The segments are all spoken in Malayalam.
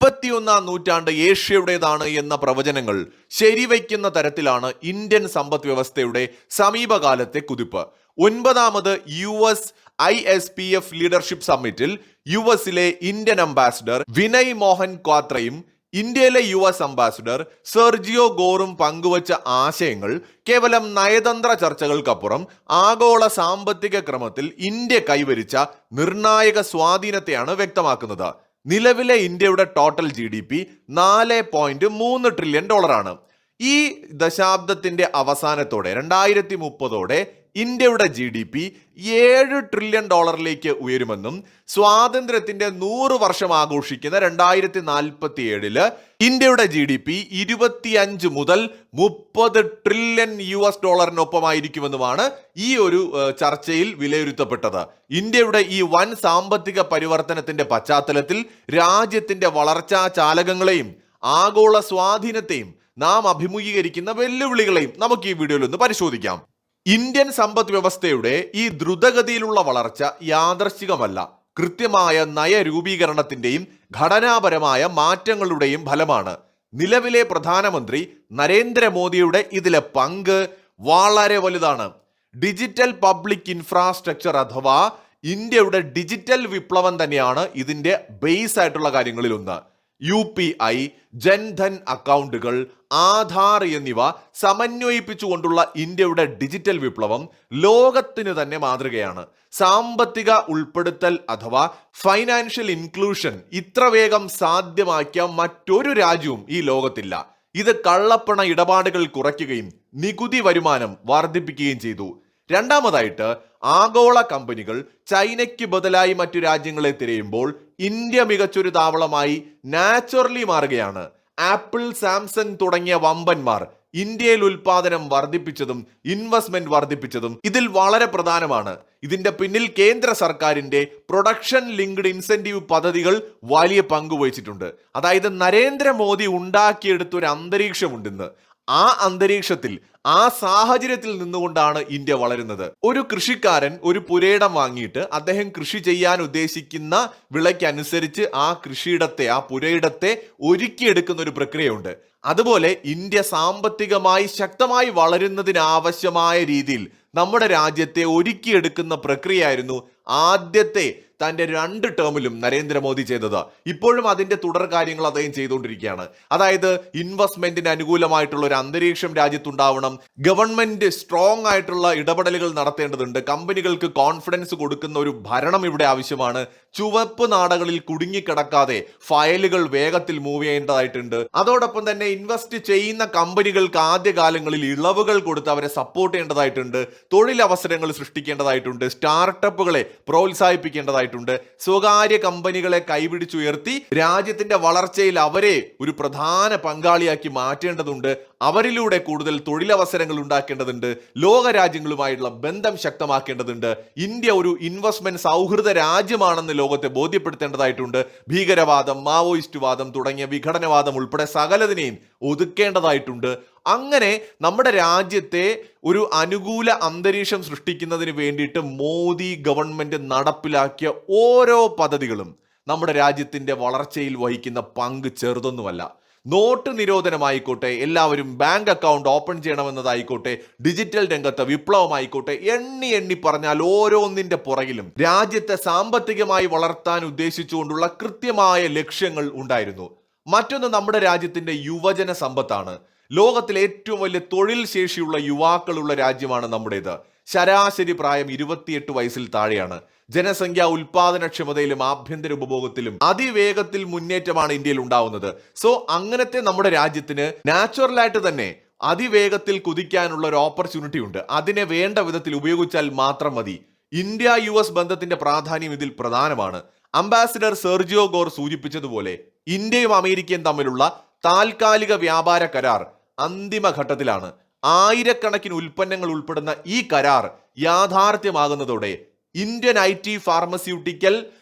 21-ാം നൂറ്റാണ്ട് ഏഷ്യയുടേതാണ് എന്ന പ്രവചനങ്ങൾ ശരിവയ്ക്കുന്ന തരത്തിലാണ് ഇന്ത്യൻ സമ്പദ് വ്യവസ്ഥയുടെ സമീപകാലത്തെ കുതിപ്പ്. 9ാമത് US-ISPF ലീഡർഷിപ്പ് സമ്മിറ്റിൽ US-ലെ ഇന്ത്യൻ അംബാസിഡർ വിനയ് മോഹൻ ക്വാത്രയും ഇന്ത്യയിലെ US അംബാസിഡർ സെർജിയോ ഗോറും പങ്കുവച്ച ആശയങ്ങൾ കേവലം നയതന്ത്ര ചർച്ചകൾക്കപ്പുറം ആഗോള സാമ്പത്തിക ക്രമത്തിൽ ഇന്ത്യ കൈവരിച്ച നിർണായക സ്വാധീനത്തെയാണ് വ്യക്തമാക്കുന്നത്. നിലവിലെ ഇന്ത്യയുടെ ടോട്ടൽ GDP 4.3 ട്രില്യൺ ഡോളറാണ്. ഈ ദശാബ്ദത്തിന്റെ അവസാനത്തോടെ 2030ഓടെ ഇന്ത്യയുടെ GDP 7 ട്രില്യൺ ഡോളറിലേക്ക് ഉയരുമെന്നും സ്വാതന്ത്ര്യത്തിന്റെ 100 വർഷം ആഘോഷിക്കുന്ന 2047 ഇന്ത്യയുടെ GDP 25 മുതൽ 30 ട്രില്യൺ ഡോളറിനൊപ്പമായിരിക്കുമെന്നുമാണ് ഈ ഒരു ചർച്ചയിൽ വിലയിരുത്തപ്പെട്ടത്. ഇന്ത്യയുടെ ഈ വൻ സാമ്പത്തിക പരിവർത്തനത്തിന്റെ പശ്ചാത്തലത്തിൽ രാജ്യത്തിന്റെ വളർച്ചാ ചാലകങ്ങളെയും ആഗോള സ്വാധീനത്തെയും നാം അഭിമുഖീകരിക്കുന്ന വെല്ലുവിളികളെയും നമുക്ക് ഈ വീഡിയോയിൽ ഒന്ന് പരിശോധിക്കാം. ഇന്ത്യൻ സമ്പദ് വ്യവസ്ഥയുടെ ഈ ദ്രുതഗതിയിലുള്ള വളർച്ച യാദൃശ്ചികമല്ല, കൃത്യമായ നയരൂപീകരണത്തിന്റെയും ഘടനാപരമായ മാറ്റങ്ങളുടെയും ഫലമാണ്. നിലവിലെ പ്രധാനമന്ത്രി നരേന്ദ്രമോദിയുടെ ഇതിലെ പങ്ക് വളരെ വലുതാണ്. ഡിജിറ്റൽ പബ്ലിക് ഇൻഫ്രാസ്ട്രക്ചർ അഥവാ ഇന്ത്യയുടെ ഡിജിറ്റൽ വിപ്ലവം തന്നെയാണ് ഇതിന്റെ ബേസ് ആയിട്ടുള്ള കാര്യങ്ങളിൽ ഒന്ന്. UPI, ജൻധൻ അക്കൗണ്ടുകൾ, ആധാർ എന്നിവ സമന്വയിപ്പിച്ചുകൊണ്ടുള്ള ഇന്ത്യയുടെ ഡിജിറ്റൽ വിപ്ലവം ലോകത്തിന് തന്നെ മാതൃകയാണ്. സാമ്പത്തിക ഉൾപ്പെടുത്തൽ അഥവാ ഫൈനാൻഷ്യൽ ഇൻക്ലൂഷൻ ഇത്ര വേഗം സാധ്യമാക്കിയ മറ്റൊരു രാജ്യവും ഈ ലോകത്തില്ല. ഇത് കള്ളപ്പണ ഇടപാടുകൾ കുറയ്ക്കുകയും നികുതി വരുമാനം വർദ്ധിപ്പിക്കുകയും ചെയ്തു. രണ്ടാമതായിട്ട്, ആഗോള കമ്പനികൾ ചൈനയ്ക്ക് ബദലായി മറ്റു രാജ്യങ്ങളെ തിരയുമ്പോൾ ഇന്ത്യ മികച്ചൊരു താവളമായി നാച്ചുറലി മാറുകയാണ്. ആപ്പിൾ, സാംസങ് തുടങ്ങിയ വമ്പന്മാർ ഇന്ത്യയിൽ ഉൽപാദനം വർദ്ധിപ്പിച്ചതും ഇൻവെസ്റ്റ്മെന്റ് വർദ്ധിപ്പിച്ചതും ഇതിൽ വളരെ പ്രധാനമാണ്. ഇതിന്റെ പിന്നിൽ കേന്ദ്ര സർക്കാരിന്റെ പ്രൊഡക്ഷൻ ലിങ്ക്ഡ് ഇൻസെന്റീവ് പദ്ധതികൾ വലിയ പങ്ക് വഹിച്ചിട്ടുണ്ട്. അതായത് നരേന്ദ്രമോദി ഉണ്ടാക്കിയെടുത്ത ഒരു അന്തരീക്ഷമുണ്ടെന്ന്. ആ അന്തരീക്ഷത്തിൽ, ആ സാഹചര്യത്തിൽ നിന്നുകൊണ്ടാണ് ഇന്ത്യ വളരുന്നത്. ഒരു കൃഷിക്കാരൻ ഒരു പുരയിടം വാങ്ങിയിട്ട് അദ്ദേഹം കൃഷി ചെയ്യാൻ ഉദ്ദേശിക്കുന്ന വിളയ്ക്കനുസരിച്ച് ആ കൃഷിയിടത്തെ, ആ പുരയിടത്തെ ഒരുക്കിയെടുക്കുന്ന ഒരു പ്രക്രിയയുണ്ട്. അതുപോലെ ഇന്ത്യ സാമ്പത്തികമായി ശക്തമായി വളരുന്നതിനാവശ്യമായ രീതിയിൽ നമ്മുടെ രാജ്യത്തെ ഒരുക്കിയെടുക്കുന്ന പ്രക്രിയയായിരുന്നു ആദ്യത്തെ തന്റെ 2 ടേമിലും നരേന്ദ്രമോദി ചെയ്തത്. ഇപ്പോഴും അതിന്റെ തുടർ കാര്യങ്ങൾ അദ്ദേഹം ചെയ്തുകൊണ്ടിരിക്കുകയാണ്. അതായത് ഇൻവെസ്റ്റ്മെന്റിന് അനുകൂലമായിട്ടുള്ള ഒരു അന്തരീക്ഷം രാജ്യത്തുണ്ടാവണം, ഗവൺമെന്റ് സ്ട്രോങ് ആയിട്ടുള്ള ഇടപെടലുകൾ നടത്തേണ്ടതുണ്ട്, കമ്പനികൾക്ക് കോൺഫിഡൻസ് കൊടുക്കുന്ന ഒരു ഭരണം ഇവിടെ ആവശ്യമാണ്, ചുവപ്പ് നാടകളിൽ കുടുങ്ങിക്കിടക്കാതെ ഫയലുകൾ വേഗത്തിൽ മൂവ് ചെയ്യേണ്ടതായിട്ടുണ്ട്. അതോടൊപ്പം തന്നെ ഇൻവെസ്റ്റ് ചെയ്യുന്ന കമ്പനികൾക്ക് ആദ്യകാലങ്ങളിൽ ഇളവുകൾ കൊടുത്ത് അവരെ സപ്പോർട്ട് ചെയ്യേണ്ടതായിട്ടുണ്ട്, തൊഴിലവസരങ്ങൾ സൃഷ്ടിക്കേണ്ടതായിട്ടുണ്ട്, സ്റ്റാർട്ടപ്പുകളെ പ്രോത്സാഹിപ്പിക്കേണ്ടതായിട്ടുണ്ട്, സ്വകാര്യ കമ്പനികളെ കൈപിടിച്ചുയർത്തി രാജ്യത്തിന്റെ വളർച്ചയിൽ അവരെ ഒരു പ്രധാന പങ്കാളിയാക്കി മാറ്റേണ്ടതുണ്ട്, അവരിലൂടെ കൂടുതൽ തൊഴിലവസരങ്ങൾ ഉണ്ടാക്കേണ്ടതുണ്ട്, ലോക രാജ്യങ്ങളുമായുള്ള ബന്ധം ശക്തമാക്കേണ്ടതുണ്ട്, ഇന്ത്യ ഒരു ഇൻവെസ്റ്റ്മെന്റ് സൗഹൃദ രാജ്യമാണെന്ന് ലോകത്തെ ബോധ്യപ്പെടുത്തേണ്ടതായിട്ടുണ്ട്, ഭീകരവാദം, മാവോയിസ്റ്റ് വാദം തുടങ്ങിയ വിഘടനവാദം ഉൾപ്പെടെ സകലതിനെയും ഒതുക്കേണ്ടതായിട്ടുണ്ട്. അങ്ങനെ നമ്മുടെ രാജ്യത്തെ ഒരു അനുകൂല അന്തരീക്ഷം സൃഷ്ടിക്കുന്നതിന് വേണ്ടിയിട്ട് മോദി ഗവൺമെന്റ് നടപ്പിലാക്കിയ ഓരോ പദ്ധതികളും നമ്മുടെ രാജ്യത്തിന്റെ വളർച്ചയിൽ വഹിക്കുന്ന പങ്ക് ചെറുതൊന്നുമല്ല. നോട്ട് നിരോധനമായിക്കോട്ടെ, എല്ലാവരും ബാങ്ക് അക്കൗണ്ട് ഓപ്പൺ ചെയ്യണമെന്നതായിക്കോട്ടെ, ഡിജിറ്റൽ രംഗത്തെ വിപ്ലവമായിക്കോട്ടെ, എണ്ണി പറഞ്ഞാൽ ഓരോന്നിന്റെ പുറകിലും രാജ്യത്തെ സാമ്പത്തികമായി വളർത്താൻ ഉദ്ദേശിച്ചുകൊണ്ടുള്ള കൃത്യമായ ലക്ഷ്യങ്ങൾ ഉണ്ടായിരുന്നു. മറ്റൊന്ന് നമ്മുടെ രാജ്യത്തിന്റെ യുവജന സമ്പത്താണ്. ലോകത്തിലെ ഏറ്റവും വലിയ തൊഴിൽ ശേഷിയുള്ള യുവാക്കളുള്ള രാജ്യമാണ് നമ്മുടേത്. ശരാശരി പ്രായം 28 വയസ്സിൽ താഴെയാണ്. ജനസംഖ്യ ഉൽപാദനക്ഷമതയിലും ആഭ്യന്തര ഉപഭോഗത്തിലും അതിവേഗത്തിൽ മുന്നേറ്റമാണ് ഇന്ത്യയിൽ ഉണ്ടാവുന്നത്. സോ അങ്ങനത്തെ നമ്മുടെ രാജ്യത്തിന് നാച്ചുറലായിട്ട് തന്നെ അതിവേഗത്തിൽ കുതിക്കാനുള്ള ഒരു ഓപ്പർച്യൂണിറ്റി ഉണ്ട്. അതിനെ വേണ്ട വിധത്തിൽ ഉപയോഗിച്ചാൽ മാത്രം മതി. ഇന്ത്യ US ബന്ധത്തിന്റെ പ്രാധാന്യം ഇതിൽ പ്രധാനമാണ്. അംബാസിഡർ സെർജിയോ ഗോർ സൂചിപ്പിച്ചതുപോലെ ഇന്ത്യയും അമേരിക്കയും തമ്മിലുള്ള താൽക്കാലിക വ്യാപാര കരാർ അന്തിമഘട്ടത്തിലാണ്. ആയിരക്കണക്കിന് ഉൽപ്പന്നങ്ങൾ ഉൾപ്പെടുന്ന ഈ കരാർ യാഥാർത്ഥ്യമാകുന്നതോടെ ഇന്ത്യൻ IT, ഫാർമസ്യൂട്ടിക്കൽ,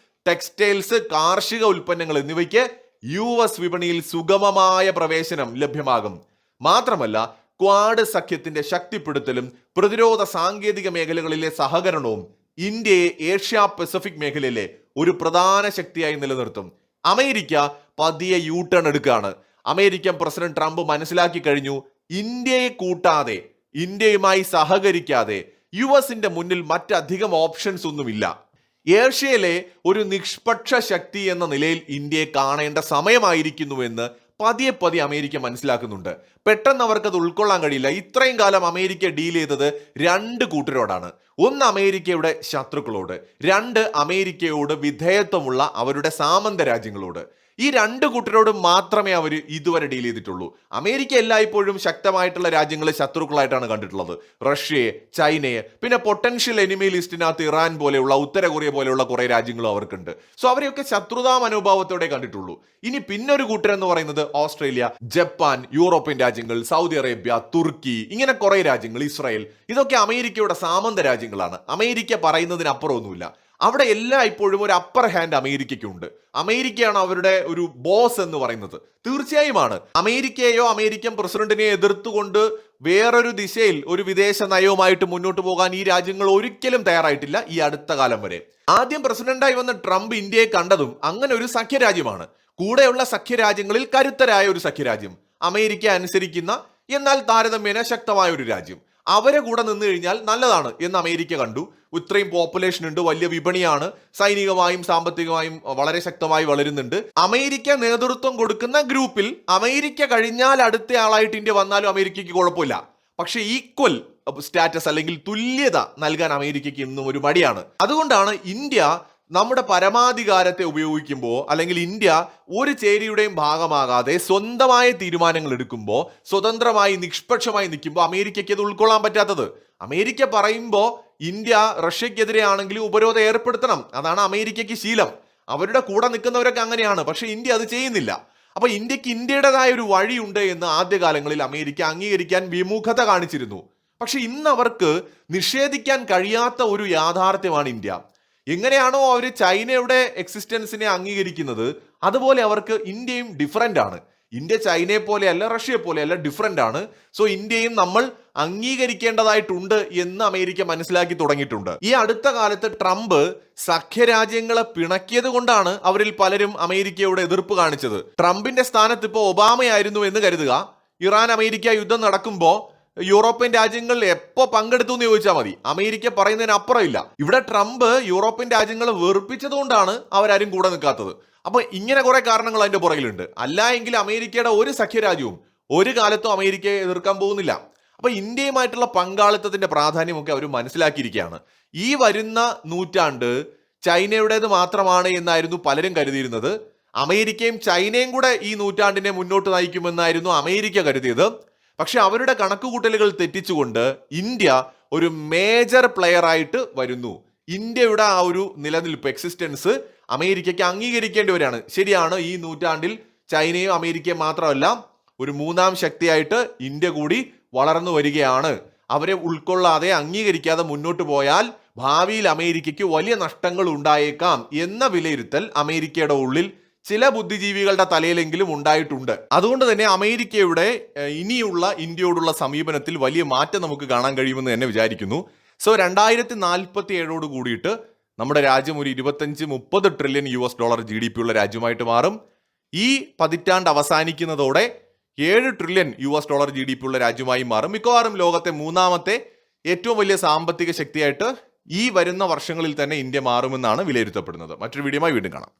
ടെക്സ്റ്റൈൽസ്, കാർഷിക ഉൽപ്പന്നങ്ങൾ എന്നിവയ്ക്ക് US വിപണിയിൽ സുഗമമായ പ്രവേശനം ലഭ്യമാകും. മാത്രമല്ല, ക്വാഡ് സഖ്യത്തിന്റെ ശക്തിപ്പെടുത്തലും പ്രതിരോധ സാങ്കേതിക മേഖലകളിലെ സഹകരണവും ഇന്ത്യയെ ഏഷ്യ പസഫിക് മേഖലയിലെ ഒരു പ്രധാന ശക്തിയായി നിലനിർത്തും. അമേരിക്ക പതിയെ യൂ ടേൺ എടുക്കുകയാണ്. അമേരിക്കൻ പ്രസിഡന്റ് ട്രംപ് മനസ്സിലാക്കി കഴിഞ്ഞു, ഇന്ത്യയെ കൂട്ടാതെ, ഇന്ത്യയുമായി സഹകരിക്കാതെ US-ന്റെ മുന്നിൽ മറ്റധികം ഓപ്ഷൻസ് ഒന്നുമില്ല. ഏഷ്യയിലെ ഒരു നിഷ്പക്ഷ ശക്തി എന്ന നിലയിൽ ഇന്ത്യയെ കാണേണ്ട സമയമായിരിക്കുന്നുവെന്ന് പതിയെ പതിയെ അമേരിക്ക മനസ്സിലാക്കുന്നുണ്ട്. പെട്ടെന്ന് അവർക്കത് ഉൾക്കൊള്ളാൻ കഴിയില്ല. ഇത്രയും കാലം അമേരിക്ക ഡീൽ ചെയ്തത് രണ്ട് കൂട്ടരോടാണ്. ഒന്ന് അമേരിക്കയുടെ ശത്രുക്കളോട്, രണ്ട് അമേരിക്കയോട് വിധേയത്വമുള്ള അവരുടെ സാമന്ത രാജ്യങ്ങളോട്. ഈ രണ്ട് കൂട്ടരോട് മാത്രമേ അവർ ഇതുവരെ ഡീൽ ചെയ്തിട്ടുള്ളൂ. അമേരിക്ക എല്ലായ്പ്പോഴും ശക്തമായിട്ടുള്ള രാജ്യങ്ങളെ ശത്രുക്കളായിട്ടാണ് കണ്ടിട്ടുള്ളത്. റഷ്യയെ, ചൈനയെ, പിന്നെ പൊട്ടൻഷ്യൽ എനിമി ലിസ്റ്റിനകത്ത് ഇറാൻ പോലെയുള്ള, ഉത്തര കൊറിയ പോലെയുള്ള കുറെ രാജ്യങ്ങളും അവർക്കുണ്ട്. സോ അവരെയൊക്കെ ശത്രുതാ മനോഭാവത്തോടെ കണ്ടിട്ടുള്ളൂ. ഇനി പിന്നൊരു കൂട്ടരെന്ന് പറയുന്നത് ഓസ്ട്രേലിയ, ജപ്പാൻ, യൂറോപ്യൻ രാജ്യങ്ങൾ, സൗദി അറേബ്യ, തുർക്കി, ഇങ്ങനെ കുറെ രാജ്യങ്ങൾ, ഇസ്രായേൽ, ഇതൊക്കെ അമേരിക്കയുടെ സാമന്ത രാജ്യങ്ങളാണ്. അമേരിക്ക പറയുന്നതിനപ്പുറമൊന്നുമില്ല. അവിടെ എല്ലാ ഇപ്പോഴും ഒരു അപ്പർ ഹാൻഡ് അമേരിക്കയ്ക്കുണ്ട്. അമേരിക്കയാണ് അവരുടെ ഒരു ബോസ് എന്ന് പറയുന്നത്. തീർച്ചയായുമാണ്. അമേരിക്കയെയോ അമേരിക്കൻ പ്രസിഡന്റിനെയോ എതിർത്തുകൊണ്ട് വേറൊരു ദിശയിൽ ഒരു വിദേശ നയവുമായിട്ട് മുന്നോട്ട് പോകാൻ ഈ രാജ്യങ്ങൾ ഒരിക്കലും തയ്യാറായിട്ടില്ല ഈ അടുത്ത കാലം വരെ. ആദ്യം പ്രസിഡന്റായി വന്ന ട്രംപ് ഇന്ത്യയെ കണ്ടതും അങ്ങനെ ഒരു സഖ്യരാജ്യമാണ്. കൂടെയുള്ള സഖ്യരാജ്യങ്ങളിൽ കരുത്തരായ ഒരു സഖ്യരാജ്യം, അമേരിക്ക അനുസരിക്കുന്ന എന്നാൽ താരതമ്യേന ശക്തമായ ഒരു രാജ്യം. അവരെ കൂടെ നിന്ന് കഴിഞ്ഞാൽ നല്ലതാണ് എന്ന് അമേരിക്ക കണ്ടു. ഇത്രയും പോപ്പുലേഷൻ ഉണ്ട്, വലിയ വിപണിയാണ്, സൈനികമായും സാമ്പത്തികമായും വളരെ ശക്തമായി വളരുന്നുണ്ട്. അമേരിക്ക നേതൃത്വം കൊടുക്കുന്ന ഗ്രൂപ്പിൽ അമേരിക്ക കഴിഞ്ഞാൽ അടുത്ത ആളായിട്ട് ഇന്ത്യ വന്നാലും അമേരിക്കയ്ക്ക് കുഴപ്പമില്ല. പക്ഷെ ഈക്വൽ സ്റ്റാറ്റസ് അല്ലെങ്കിൽ തുല്യത നൽകാൻ അമേരിക്കയ്ക്ക് ഇന്നും ഒരു മടിയാണ്. അതുകൊണ്ടാണ് ഇന്ത്യ നമ്മുടെ പരമാധികാരത്തെ ഉപയോഗിക്കുമ്പോൾ, അല്ലെങ്കിൽ ഇന്ത്യ ഒരു ചേരിയുടെയും ഭാഗമാകാതെ സ്വന്തമായ തീരുമാനങ്ങൾ എടുക്കുമ്പോൾ, സ്വതന്ത്രമായി നിഷ്പക്ഷമായി നിൽക്കുമ്പോൾ അമേരിക്കയ്ക്ക് അത് ഉൾക്കൊള്ളാൻ പറ്റാത്തത്. അമേരിക്ക പറയുമ്പോൾ ഇന്ത്യ റഷ്യക്കെതിരെ ആണെങ്കിലും ഉപരോധം ഏർപ്പെടുത്തണം, അതാണ് അമേരിക്കയ്ക്ക് ശീലം. അവരുടെ കൂടെ നിൽക്കുന്നവരൊക്കെ അങ്ങനെയാണ്. പക്ഷെ ഇന്ത്യ അത് ചെയ്യുന്നില്ല. അപ്പൊ ഇന്ത്യക്ക് ഇന്ത്യയുടേതായ ഒരു വഴിയുണ്ട് എന്ന് ആദ്യകാലങ്ങളിൽ അമേരിക്ക അംഗീകരിക്കാൻ വിമുഖത കാണിച്ചിരുന്നു. പക്ഷെ ഇന്ന് അവർക്ക് നിഷേധിക്കാൻ കഴിയാത്ത ഒരു യാഥാർത്ഥ്യമാണ് ഇന്ത്യ. എങ്ങനെയാണോ അവർ ചൈനയുടെ എക്സിസ്റ്റൻസിനെ അംഗീകരിക്കുന്നത്, അതുപോലെ അവർക്ക് ഇന്ത്യയും ഡിഫറൻ്റ് ആണ്. ഇന്ത്യ ചൈനയെ പോലെയല്ല, റഷ്യയെ പോലെയല്ല, ഡിഫറൻ്റ് ആണ്. സോ ഇന്ത്യയും നമ്മൾ അംഗീകരിക്കേണ്ടതായിട്ടുണ്ട് എന്ന് അമേരിക്ക മനസ്സിലാക്കി തുടങ്ങിയിട്ടുണ്ട്. ഈ അടുത്ത കാലത്ത് ട്രംപ് സഖ്യരാജ്യങ്ങളെ പിണക്കിയത് കൊണ്ടാണ് അവരിൽ പലരും അമേരിക്കയോട് എതിർപ്പ് കാണിച്ചത്. ട്രംപിന്റെ സ്ഥാനത്ത് ഇപ്പോൾ ഒബാമയായിരുന്നു എന്ന് കരുതുക. ഇറാൻ അമേരിക്ക യുദ്ധം നടക്കുമ്പോൾ യൂറോപ്യൻ രാജ്യങ്ങൾ എപ്പോ പങ്കെടുത്തു എന്ന് ചോദിച്ചാൽ മതി, അമേരിക്ക പറയുന്നതിന് അപ്പുറമില്ല. ഇവിടെ ട്രംപ് യൂറോപ്യൻ രാജ്യങ്ങളെ വെറുപ്പിച്ചത് കൊണ്ടാണ് അവരാരും കൂടെ നിൽക്കാത്തത്. അപ്പൊ ഇങ്ങനെ കുറെ കാരണങ്ങൾ അതിന്റെ പുറകിലുണ്ട്. അല്ല എങ്കിൽ അമേരിക്കയുടെ ഒരു സഖ്യരാജ്യവും ഒരു കാലത്തും അമേരിക്കയെ എതിർക്കാൻ പോകുന്നില്ല. അപ്പൊ ഇന്ത്യയുമായിട്ടുള്ള പങ്കാളിത്തത്തിന്റെ പ്രാധാന്യമൊക്കെ അവർ മനസ്സിലാക്കിയിരിക്കുകയാണ്. ഈ വരുന്ന നൂറ്റാണ്ട് ചൈനയുടേത് മാത്രമാണ് എന്നായിരുന്നു പലരും കരുതിയിരുന്നത്. അമേരിക്കയും ചൈനയും കൂടെ ഈ നൂറ്റാണ്ടിനെ മുന്നോട്ട് നയിക്കുമെന്നായിരുന്നു അമേരിക്ക കരുതിയത്. പക്ഷെ അവരുടെ കണക്കുകൂട്ടലുകൾ തെറ്റിച്ചുകൊണ്ട് ഇന്ത്യ ഒരു മേജർ പ്ലെയർ ആയിട്ട് വരുന്നു. ഇന്ത്യയുടെ ആ ഒരു നിലനിൽപ്പ്, എക്സിസ്റ്റൻസ് അമേരിക്കയ്ക്ക് അംഗീകരിക്കേണ്ടി വരികയാണ്. ശരിയാണ്, ഈ നൂറ്റാണ്ടിൽ ചൈനയും അമേരിക്കയും മാത്രമല്ല, ഒരു മൂന്നാം ശക്തിയായിട്ട് ഇന്ത്യ കൂടി വളർന്നു വരികയാണ്. അവരെ ഉൾക്കൊള്ളാതെ, അംഗീകരിക്കാതെ മുന്നോട്ട് പോയാൽ ഭാവിയിൽ അമേരിക്കയ്ക്ക് വലിയ നഷ്ടങ്ങൾ ഉണ്ടായേക്കാം എന്ന വിലയിരുത്തൽ അമേരിക്കയുടെ ഉള്ളിൽ ചില ബുദ്ധിജീവികളുടെ തലയിലെങ്കിലും ഉണ്ടായിട്ടുണ്ട്. അതുകൊണ്ട് തന്നെ അമേരിക്കയുടെ ഇനിയുള്ള ഇന്ത്യയോടുള്ള സമീപനത്തിൽ വലിയ മാറ്റം നമുക്ക് കാണാൻ കഴിയുമെന്ന് തന്നെ വിചാരിക്കുന്നു. സോ 2047 കൂടിയിട്ട് നമ്മുടെ രാജ്യം ഒരു 25-30 ട്രില്യൺ US$ GDP ഉള്ള രാജ്യമായിട്ട് മാറും. ഈ പതിറ്റാണ്ട് അവസാനിക്കുന്നതോടെ 7 ട്രില്യൺ US$ GDP ഉള്ള രാജ്യമായി മാറും. മിക്കവാറും ലോകത്തെ മൂന്നാമത്തെ ഏറ്റവും വലിയ സാമ്പത്തിക ശക്തിയായിട്ട് ഈ വരുന്ന വർഷങ്ങളിൽ തന്നെ ഇന്ത്യ മാറുമെന്നാണ് വിലയിരുത്തപ്പെടുന്നത്. മറ്റൊരു വീഡിയോയുമായി വീണ്ടും കാണാം.